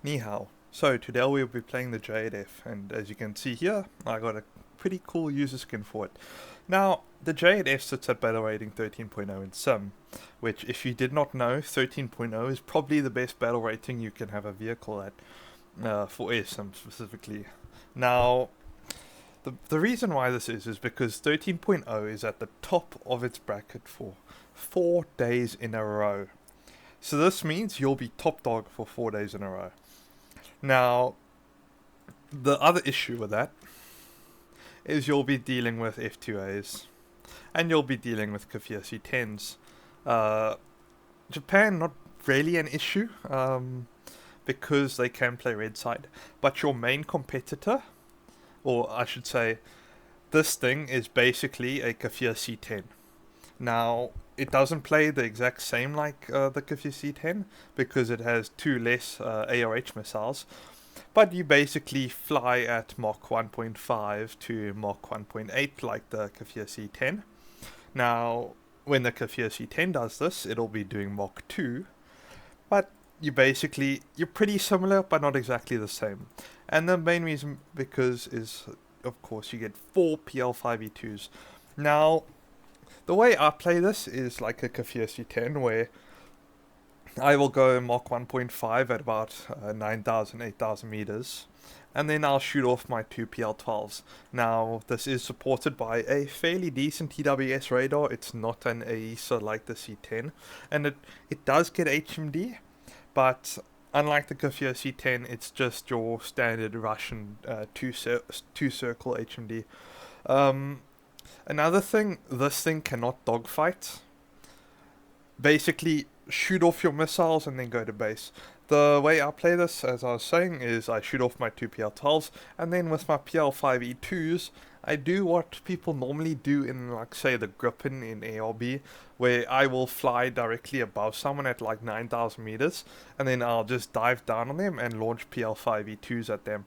Ni hao. So today we'll be playing the J-8F, and as you can see here, I got a pretty cool user skin for it. Now, the J-8F sits at battle rating 13.0 in Sim, which if you did not know, 13.0 is probably the best battle rating you can have a vehicle at, for air Sim specifically. Now, the reason why this is because 13.0 is at the top of its bracket for 4 days in a row. So this means you'll be top dog for 4 days in a row. Now, the other issue with that is you'll be dealing with F2As, and you'll be dealing with Kafir C10s. Japan, not really an issue, because they can play red side, but your main competitor, or I should say, this thing is basically a Kafir C10. Now, it doesn't play the exact same like the Kafir C10 because it has 2 less ARH missiles, but you basically fly at Mach 1.5 to Mach 1.8 like the Kafir C10. Now, when the Kafir C10 does this, it'll be doing Mach 2, but you're pretty similar, but not exactly the same. And the main reason is, of course, you get 4 PL5E2s. Now, the way I play this is like a Kafir C10, where I will go Mach 1.5 at about 9,000, 8,000 meters, and then I'll shoot off my 2 PL12s. Now, this is supported by a fairly decent TWS radar. It's not an AESA like the C10, and it does get HMD, but unlike the Kafir C10, it's just your standard Russian two-circle HMD. Another thing, this thing cannot dogfight. Basically, shoot off your missiles and then go to base. The way I play this, as I was saying, is I shoot off my 2 PL12s, and then with my PL5E2s, I do what people normally do in, like, say, the Gripen in ARB, where I will fly directly above someone at like 9,000 meters, and then I'll just dive down on them and launch PL5E2s at them.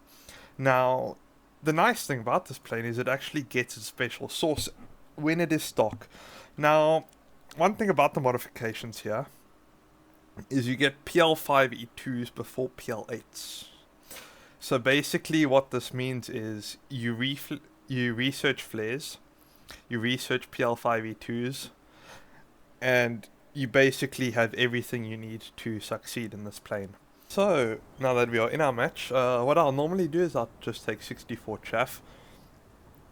Now, the nice thing about this plane is it actually gets its special source when it is stock. Now, one thing about the modifications here is you get PL5E2s before PL8s. So basically what this means is you research flares, you research PL5E2s, and you basically have everything you need to succeed in this plane. So, now that we are in our match, what I'll normally do is I'll just take 64 chaff.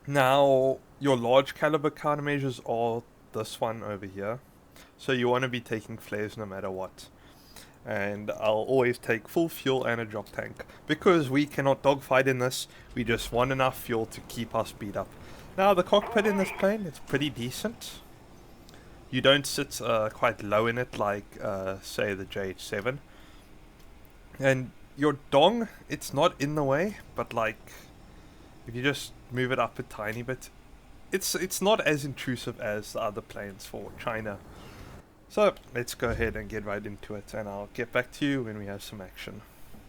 Now, your large caliber countermeasures are this one over here. So you want to be taking flares no matter what. And I'll always take full fuel and a drop tank. Because we cannot dogfight in this, we just want enough fuel to keep our speed up. Now, the cockpit in this plane is pretty decent. You don't sit quite low in it like, say, the JH7. And your dong, it's not in the way, but like, if you just move it up a tiny bit, it's not as intrusive as the other planes for China. So, let's go ahead and get right into it, and I'll get back to you when we have some action.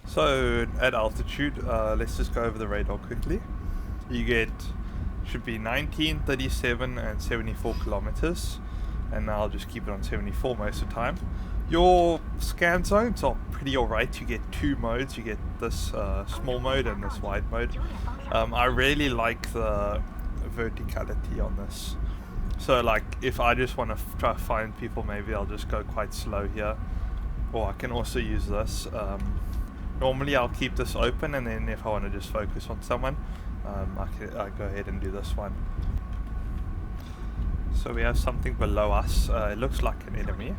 So, at altitude, let's just go over the radar quickly. You should be 19, 37, and 74 kilometers, and I'll just keep it on 74 most of the time. Your scan zones are pretty alright. You get 2 modes. You get this small mode and this wide mode. I really like the verticality on this. So like, if I just want to try to find people, maybe I'll just go quite slow here. Or I can also use this. Normally I'll keep this open, and then if I want to just focus on someone, I go ahead and do this one. So we have something below us. It looks like an enemy.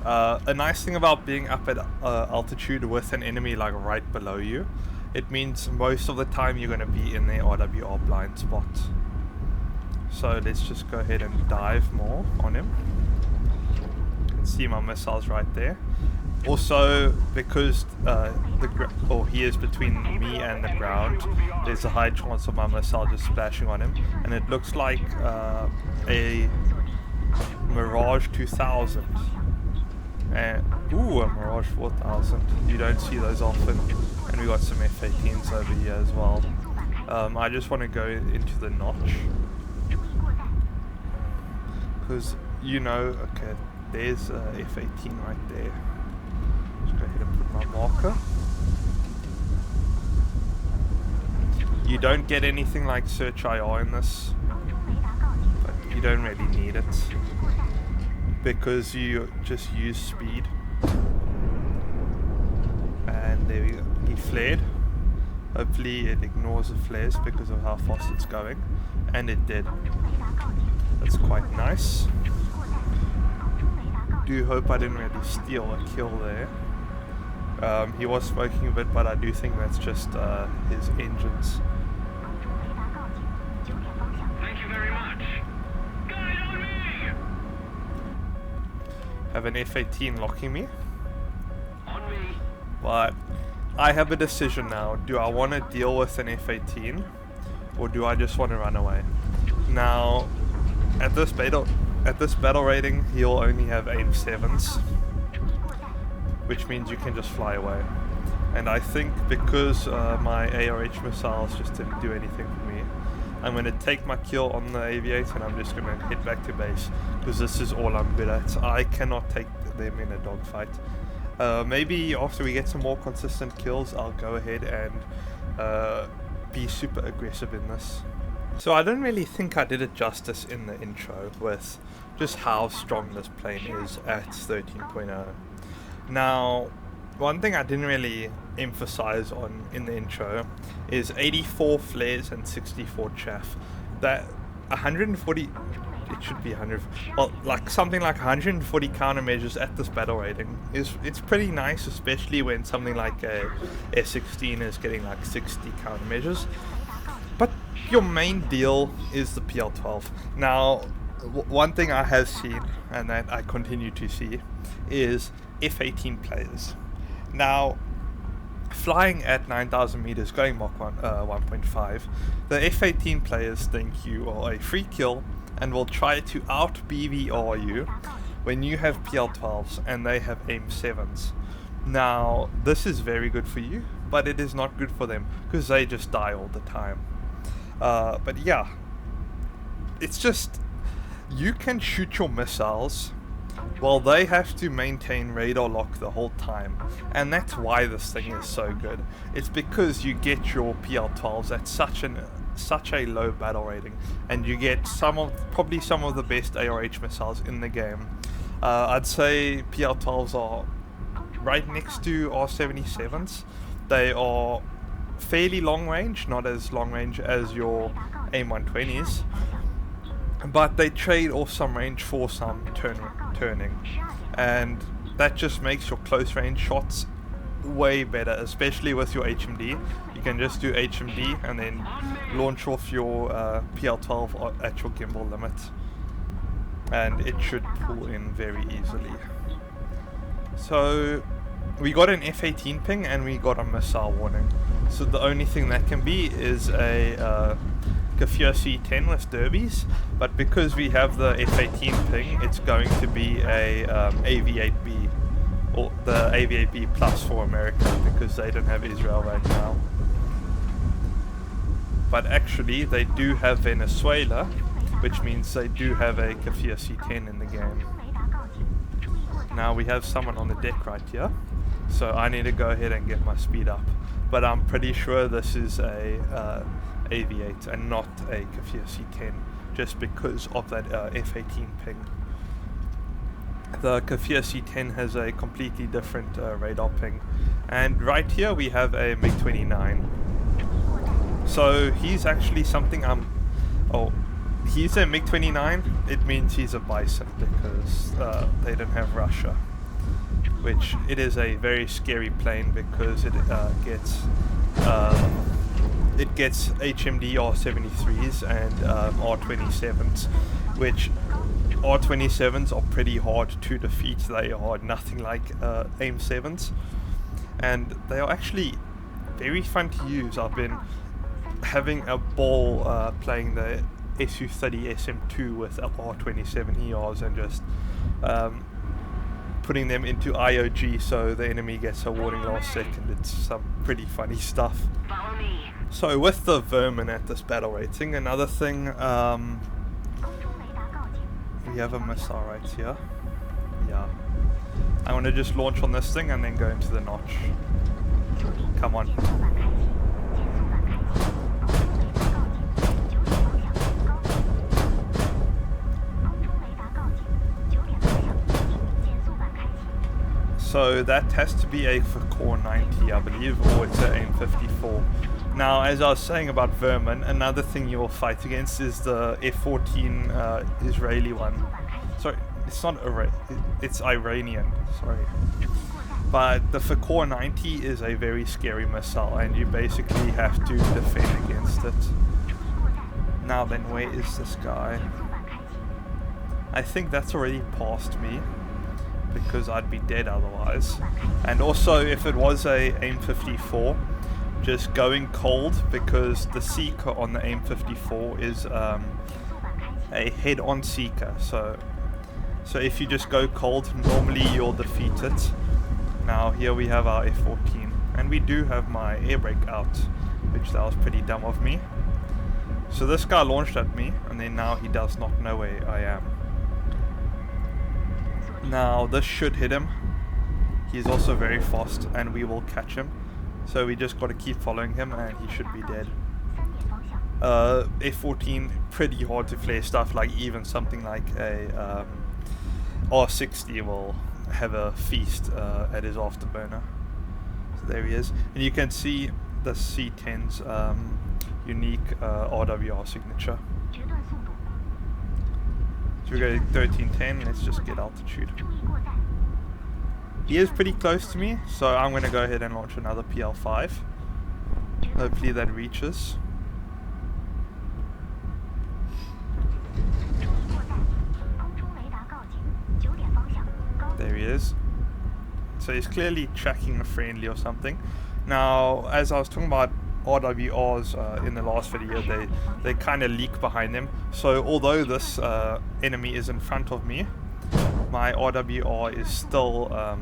A nice thing about being up at altitude with an enemy like right below you, it means most of the time you're going to be in their RWR blind spot. So let's just go ahead and dive more on him. You can see my missiles right there. Also, because he is between me and the ground, there's a high chance of my missile just splashing on him, and it looks like a Mirage 2000. And ooh, a Mirage 4000. You don't see those often. And we got some F-18s over here as well. I just want to go into the notch, because okay, there's F-18 right there. Just go ahead and put my marker. You don't get anything like Search IR in this, but you don't really need it because you just use speed. And there we go. He flared. Hopefully it ignores the flares because of how fast it's going, and it did. That's quite nice. Do hope I didn't really steal a kill there. He was smoking a bit, but I do think that's just his engines. Thank you very much. Guide on me. Have an F-18 locking me. On me. But I have a decision now. Do I want to deal with an F-18 or do I just want to run away? Now, at this battle rating, he'll only have aim 7s, which means you can just fly away. And I think because my ARH missiles just didn't do anything for me, I'm going to take my kill on the Aviator and I'm just going to head back to base because this is all I'm good at. I cannot take them in a dogfight. Maybe after we get some more consistent kills, I'll go ahead and be super aggressive in this. So I don't really think I did it justice in the intro with just how strong this plane is at 13.0. Now, one thing I didn't really emphasize on in the intro is 84 flares and 64 chaff. That 140, it should be 100, well, like something like 140 countermeasures at this battle rating it's pretty nice, especially when something like a S16 is getting like 60 countermeasures. But your main deal is the PL12. Now, one thing I have seen, and that I continue to see, is F-18 players. Now, flying at 9,000 meters, going Mach 1.5, the F-18 players think you are a free kill and will try to out-BVR you when you have PL12s and they have aim 7s. Now, this is very good for you, but it is not good for them because they just die all the time. But yeah, it's just, you can shoot your missiles while they have to maintain radar lock the whole time, and that's why this thing is so good. It's because you get your PL12s at such a low battle rating, and you get probably some of the best ARH missiles in the game. I'd say PL12s are right next to R77s. They are fairly long range, not as long range as your AIM-120s, but they trade off some range for some turning, and that just makes your close range shots way better, especially with your HMD. You can just do HMD and then launch off your PL12 at your gimbal limit, and it should pull in very easily. So we got an F-18 ping and we got a missile warning. So the only thing that can be is a Kafir C10 with derbies, but because we have the F-18 ping, it's going to be a AV-8B, or the AV-8B plus for America, because they don't have Israel right now. But actually they do have Venezuela, which means they do have a Kafir C10 in the game. Now we have someone on the deck right here, so I need to go ahead and get my speed up, but I'm pretty sure this is a AV-8 and not a Kafir C10, just because of that F-18 ping. The Kafir C10 has a completely different radar ping, and right here we have a MiG-29. So he's actually something he's a MiG-29, it means he's a Bison, because they don't have Russia, which it is a very scary plane because it gets HMD R73s and R27s, which R27s are pretty hard to defeat. They are nothing like AIM 7s, and they are actually very fun to use. I've been having a ball playing the Su-30 SM2 with R27 ERs and just putting them into IOG so the enemy gets a warning last second. It's some pretty funny stuff. So with the vermin at this battle rating, another thing, we have a missile right here. Yeah. I want to just launch on this thing and then go into the notch. Come on. So that has to be a Core 90, I believe, or it's an AIM 54. Now, as I was saying about Vermin, another thing you will fight against is the F-14 Israeli one. Sorry, it's not it's Iranian, sorry. But the Core 90 is a very scary missile, and you basically have to defend against it. Now then, where is this guy? I think that's already past me, because I'd be dead otherwise. And also, if it was a AIM 54, just going cold, because the seeker on the AIM 54 is a head-on seeker. So if you just go cold, normally you'll defeat it. Now here we have our F-14, and we do have my air brake out, which that was pretty dumb of me. So this guy launched at me, and then now he does not know where I am. Now this should hit him. He's also very fast, and we will catch him. So we just got to keep following him, and he should be dead. F-14, pretty hard to flare stuff, like even something like a R60 will have a feast at his afterburner. So there he is, and you can see the C-10's unique RWR signature. So we go to 1310, let's just get altitude. He is pretty close to me, so I'm going to go ahead and launch another PL5. Hopefully that reaches. There he is. So he's clearly tracking a friendly or something. Now, as I was talking about RWRs in the last video, they kind of leak behind him. So although this enemy is in front of me, my RWR is still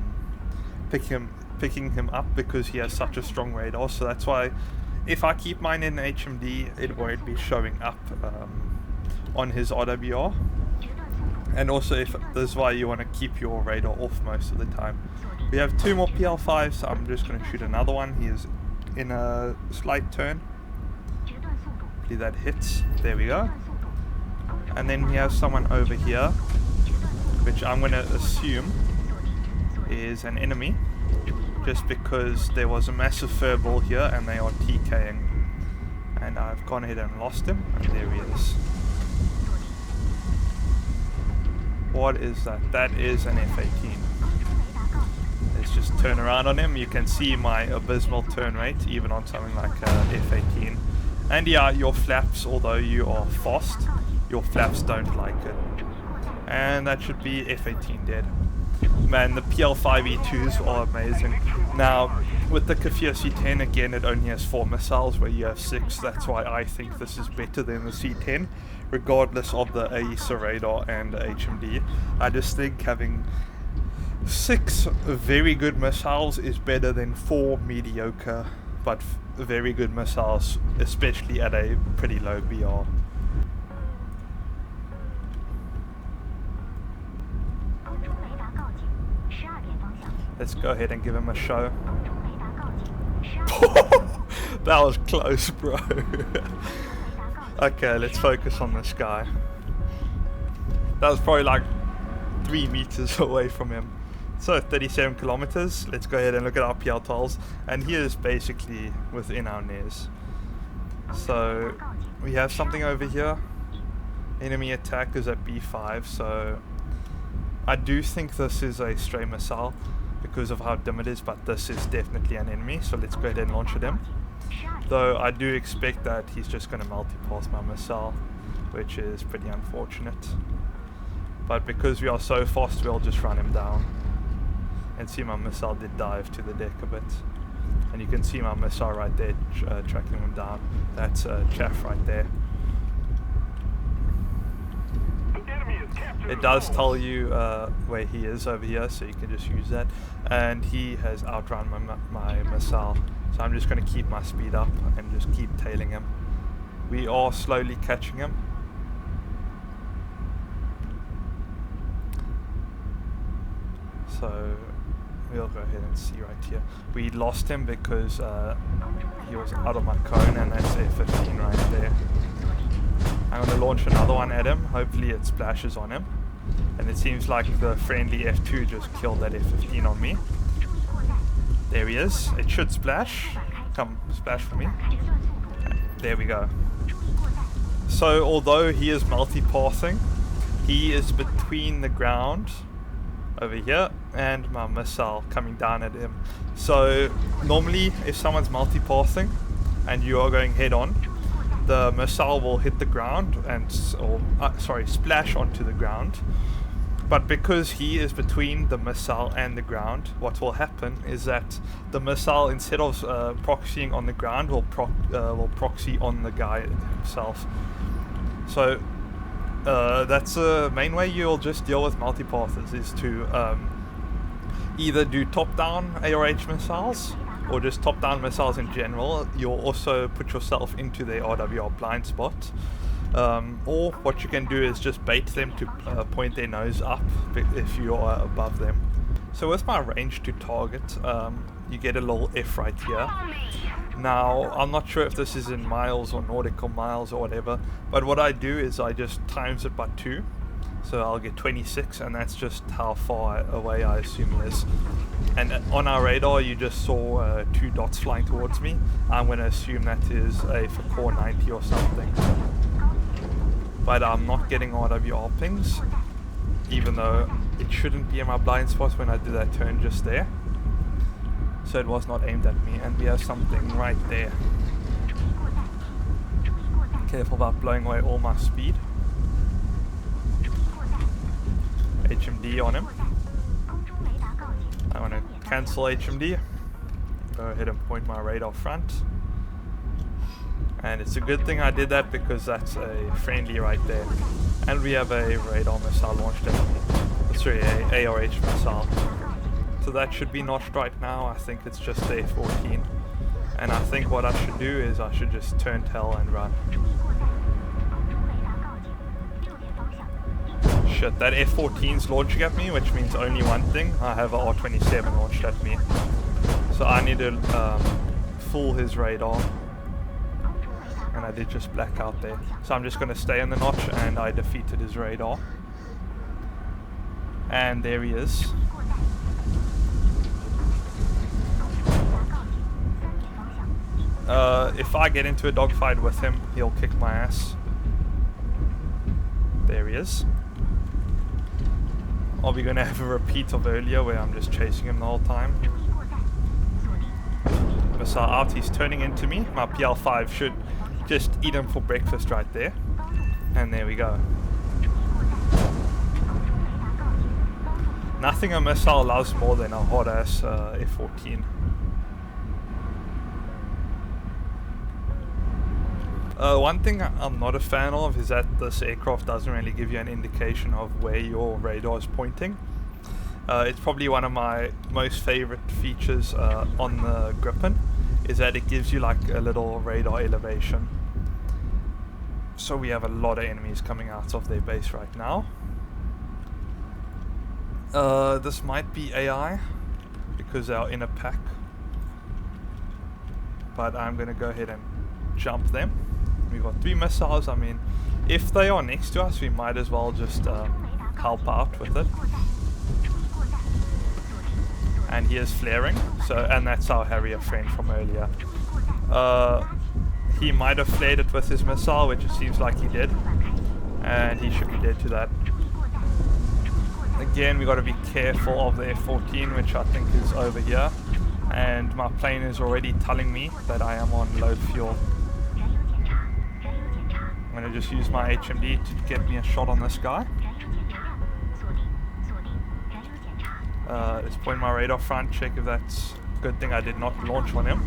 picking him up because he has such a strong radar. So that's why if I keep mine in HMD, it won't be showing up on his RWR. And also, if this is why you want to keep your radar off most of the time. We have 2 more PL5s, so I'm just going to shoot another one. He is in a slight turn. Hopefully that hits. There we go. And then we have someone over here, which I'm going to assume is an enemy, just because there was a massive furball here and they are TKing. And I've gone ahead and lost him, and there he is. What is that? That is an F-18. Let's just turn around on him. You can see my abysmal turn rate, even on something like F-18. And yeah, your flaps, although you are fast, your flaps don't like it. And that should be F-18 dead. Man, the PL5E2s are amazing. Now, with the Kafir C-10, again, it only has 4 missiles where you have 6. That's why I think this is better than the C-10, regardless of the AESA radar and the HMD. I just think having 6 very good missiles is better than 4 mediocre but very good missiles, especially at a pretty low BR. Let's go ahead and give him a show. That was close, bro. Okay, let's focus on this guy. That was probably like 3 meters away from him. So 37 kilometers. Let's go ahead and look at our PL tolls. And he is basically within our NERs. So we have something over here. Enemy attack is at B5. So I do think this is a stray missile because of how dim it is, but this is definitely an enemy. So let's go ahead and launch at him. Though I do expect that he's just going to multi-pass my missile, which is pretty unfortunate. But because we are so fast, we'll just run him down. And see, my missile did dive to the deck a bit. And you can see my missile right there tracking him down. That's chaff right there. It does tell you where he is over here, so you can just use that. And he has outrun my missile. So I'm just going to keep my speed up and just keep tailing him. We are slowly catching him. So we'll go ahead and see right here. We lost him because he was out of my cone, and that's F-15 right there. I'm going to launch another one at him. Hopefully it splashes on him. And it seems like the friendly F2 just killed that F-15 on me. There he is. It should splash. Come, splash for me. There we go. So although he is multi-pathing, he is between the ground over here and my missile coming down at him. So normally if someone's multi-pathing and you are going head on, the missile will hit the ground and splash onto the ground. But because he is between the missile and the ground, what will happen is that the missile, instead of proxying on the ground, will proxy on the guy himself. So that's the main way you'll just deal with multipathers, is to either do top-down ARH missiles or just top-down missiles in general. You'll also put yourself into their RWR blind spot. Or what you can do is just bait them to point their nose up if you are above them. So with my range to target, you get a little F right here. Now, I'm not sure if this is in miles or nautical miles or whatever, but what I do is I just times it by 2. So I'll get 26, and that's just how far away I assume he is. And on our radar, you just saw 2 dots flying towards me. I'm going to assume that is a Fakor 90 or something. But I'm not getting RWR pings, even though it shouldn't be in my blind spot when I did that turn just there. So it was not aimed at me, and we have something right there. Careful about blowing away all my speed. HMD on him. I want to cancel HMD. Go ahead and point my radar front. And it's a good thing I did that, because that's a friendly right there. And we have a radar missile launched at me. Sorry, a ARH missile. So that should be notched right now. I think it's just the F-14. And I think what I should do is I should just turn tail and run. Shit, that F-14's launching at me, which means only one thing. I have a R-27 launched at me. So I need to fool his radar. And I did just black out there. So I'm just going to stay in the notch, and I defeated his radar. And there he is. If I get into a dogfight with him, he'll kick my ass. There he is. Are we going to have a repeat of earlier where I'm just chasing him the whole time? Missile out, he's turning into me. My PL5 should just eat him for breakfast right there. And there we go. Nothing a missile loves more than a hot ass F-14. One thing I'm not a fan of is that this aircraft doesn't really give you an indication of where your radar is pointing. It's probably one of my most favorite features on the Gripen, is that it gives you like a little radar elevation. So we have a lot of enemies coming out of their base right now. This might be AI, because they are in a pack. But I'm going to go ahead and jump them. We've got 3 missiles. I mean, if they are next to us, we might as well just help out with it. And he is flaring, and that's our Harrier friend from earlier. He might have flared it with his missile, which it seems like he did, and he should be dead to that. Again, we got to be careful of the F-14, which I think is over here, and my plane is already telling me that I am on low fuel. I'm going to just use my HMD to get me a shot on this guy. Let's point my radar front, check if that's a good thing I did not launch on him.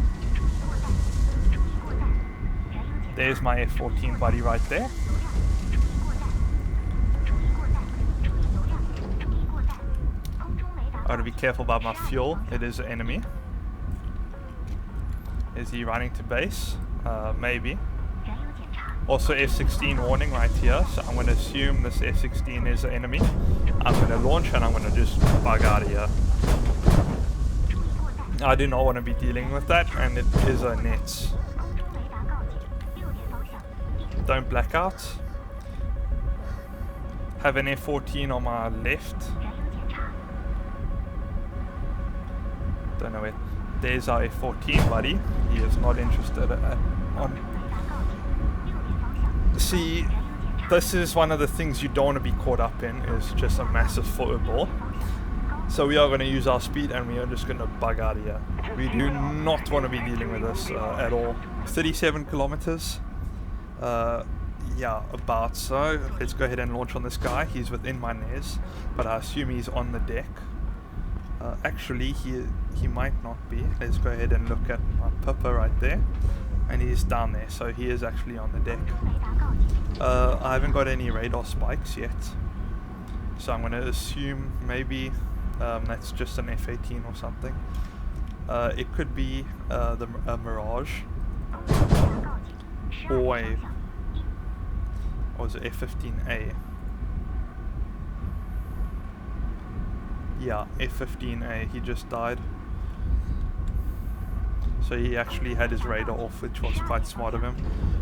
There's my F-14 buddy right there. I gotta be careful about my fuel, it is an enemy. Is he running to base? Maybe. Also F-16 warning right here, so I'm going to assume this F-16 is an enemy. I'm going to launch and I'm going to just bug out of here. I do not want to be dealing with that, and it is a net. Don't black out. Have an F-14 on my left. Don't know where. There's our F-14 buddy. He is not interested on. See, this is one of the things you don't want to be caught up in, is just a massive football. So we are going to use our speed and we are just going to bug out of here. We do not want to be dealing with this at all. 37 kilometers. Yeah, about so. Let's go ahead and launch on this guy. He's within my NES, but I assume he's on the deck. Actually, he might not be. Let's go ahead and look at my Pippa right there. And he's down there, so he is actually on the deck. I haven't got any radar spikes yet. So I'm going to assume maybe that's just an F-18 or something. It could be a Mirage. Or a... Or was it F-15A? Yeah, F-15A. He just died. So he actually had his radar off, which was quite smart of him.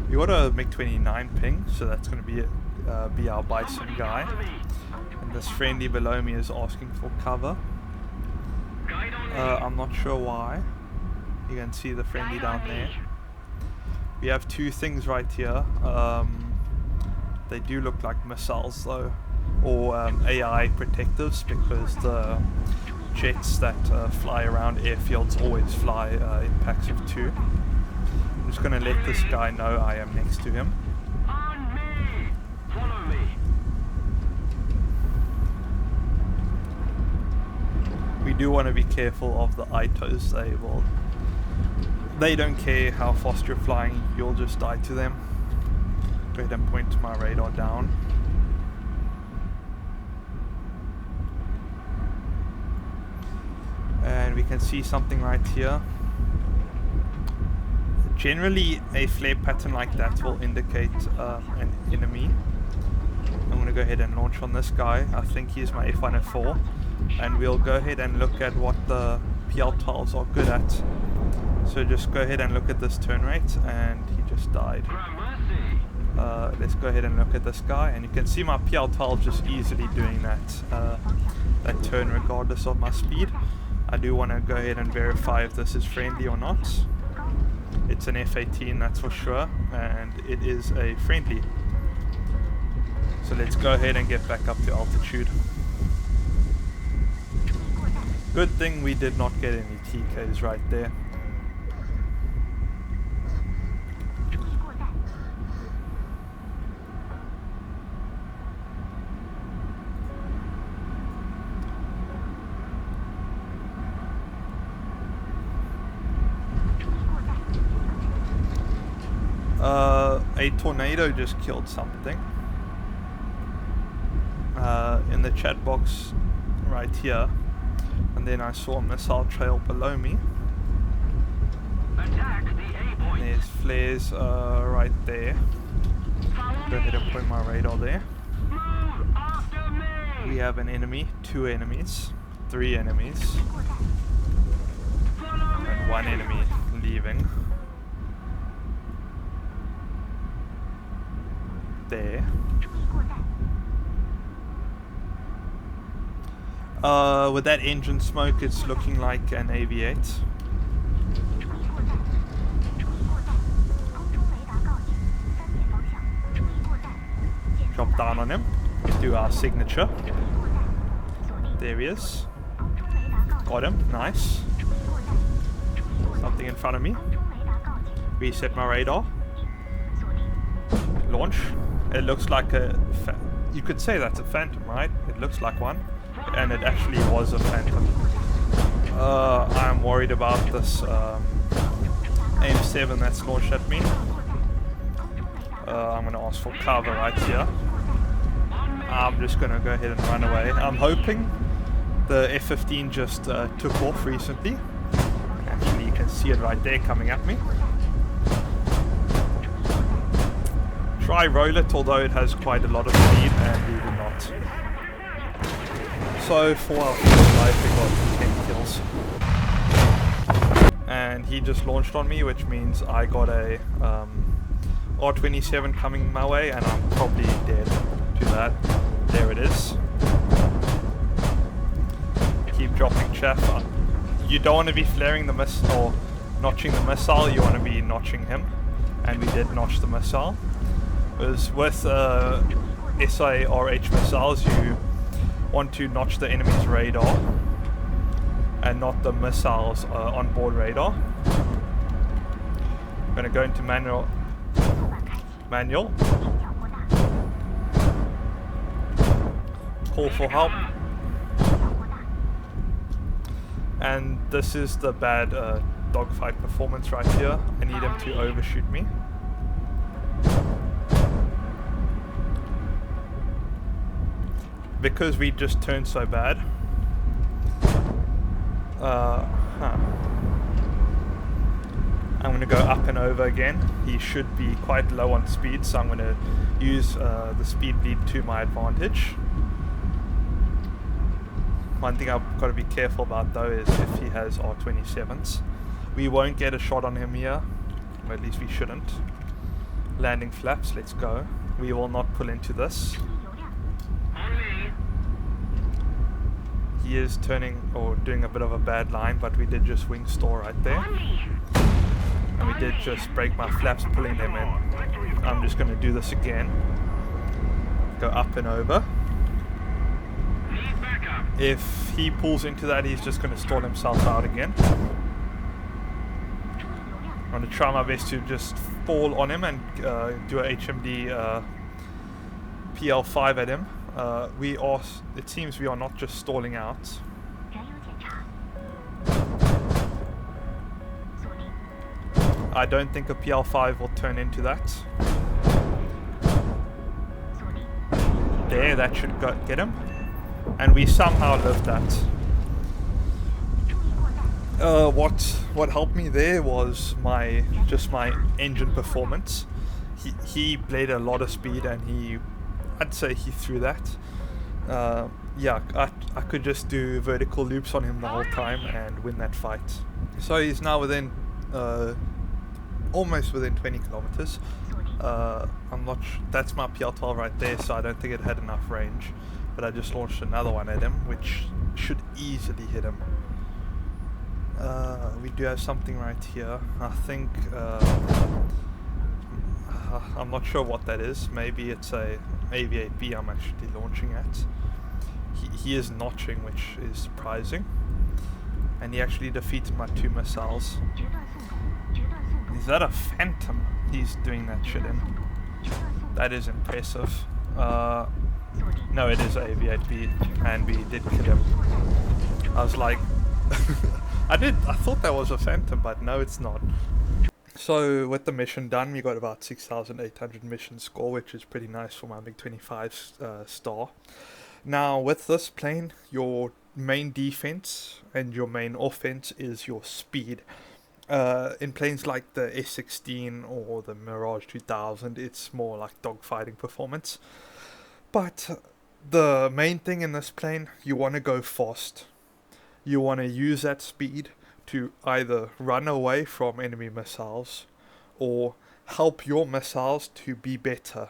We got a MiG-29 ping, so that's going to be our Bison guy. And this friendly below me is asking for cover. I'm not sure why. You can see the friendly down there. We have two things right here. They do look like missiles though, or AI protectives, because the jets that fly around airfields always fly in packs of 2. I'm just going to let this guy know I am next to him. On me! Follow me! We do want to be careful of the ITOs. They don't care how fast you're flying, you'll just die to them. Go ahead and point my radar down. And we can see something right here. Generally, a flare pattern like that will indicate an enemy. I'm going to go ahead and launch on this guy. I think he's my F1F4. And we'll go ahead and look at what the PL tiles are good at. So just go ahead and look at this turn rate, and he just died. Let's go ahead and look at this guy, and you can see my PL tile just easily doing that turn regardless of my speed. I do want to go ahead and verify if this is friendly or not. It's an F-18, that's for sure, and it is a friendly. So let's go ahead and get back up to altitude. Good thing we did not get any TKs right there. A tornado just killed something. In the chat box right here. And then I saw a missile trail below me. Attack the A point. There's flares right there. Go ahead and point my radar there. Move after me! We have an enemy, 2 enemies, 3 enemies, Follow me! and 1 enemy leaving. There. With that engine smoke, it's looking like an AV-8. Drop down on him. Do our signature. There he is. Got him. Nice. Something in front of me. Reset my radar. Launch. It looks like a... you could say that's a Phantom, right? It looks like one. And it actually was a Phantom. I'm worried about this AIM-7 that's launched at me. I'm going to ask for cover right here. I'm just going to go ahead and run away. I'm hoping the F-15 just took off recently. Actually, you can see it right there coming at me. Try roll it, although it has quite a lot of speed, and we did not. So for our first life, we got 10 kills. And he just launched on me, which means I got a R27 coming my way, and I'm probably dead to that. There it is. Keep dropping chaff. you don't want to be flaring the missile or notching the missile, you want to be notching him. And we did notch the missile. Because with SIRH missiles, you want to notch the enemy's radar and not the missile's onboard radar. I'm going to go into manual. Call for help. And this is the bad dogfight performance right here. I need him to overshoot me. Because we just turned so bad. I'm going to go up and over again. He should be quite low on speed, so I'm going to use the speed lead to my advantage. One thing I've got to be careful about though is if he has R27s. We won't get a shot on him here, or at least we shouldn't. Landing flaps, let's go. We will not pull into this. He is turning or doing a bit of a bad line, but we did just wing store right there. And we did just break my flaps pulling them in. I'm just going to do this again. Go up and over. If he pulls into that, he's just going to stall himself out again. I'm going to try my best to just fall on him and do a HMD PL5 at him. It seems we are not just stalling out. I don't think a PL5 will turn into that. There, that should get him. And we somehow lived that. What helped me there was my engine performance. He played a lot of speed, and I'd say he threw that. Yeah, I could just do vertical loops on him the whole time and win that fight. So he's now within almost within 20 kilometers. I'm not that's my PL12 right there, so I don't think it had enough range, but I just launched another one at him, which should easily hit him. We do have something right here. I think I'm not sure what that is. Maybe it's a AV8B I'm actually launching at. He is notching, which is surprising, and he actually defeated my 2 missiles. Is that a Phantom he's doing that shit in? That is impressive. No, it is AV8B, and we did kill him. I was like, I thought that was a Phantom, but no, it's not. So with the mission done, we got about 6,800 mission score, which is pretty nice for my MiG-25 star. Now with this plane, your main defense and your main offense is your speed. In planes like the S16 or the Mirage 2000, it's more like dogfighting performance. But the main thing in this plane, you want to go fast. You want to use that speed to either run away from enemy missiles or help your missiles to be better.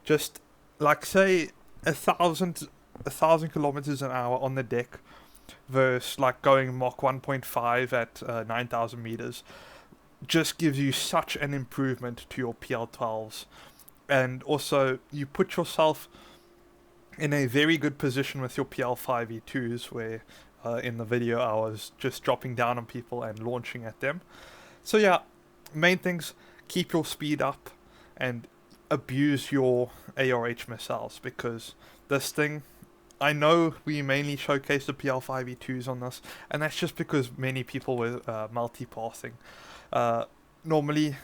Just like say 1,000 kilometers an hour on the deck versus like going Mach 1.5 at 9,000 meters just gives you such an improvement to your PL12s. And also you put yourself in a very good position with your PL5 E2s, where in the video I was just dropping down on people and launching at them. So yeah, main things, keep your speed up and abuse your ARH missiles, because this thing, I know we mainly showcase the PL5 E2s on this, and that's just because many people were multipathing. Normally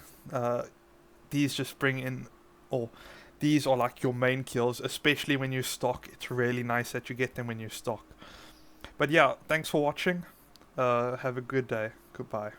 these just bring in, or these are like your main kills, especially when you stock. It's really nice that you get them when you stock. But yeah, thanks for watching. Have a good day. Goodbye.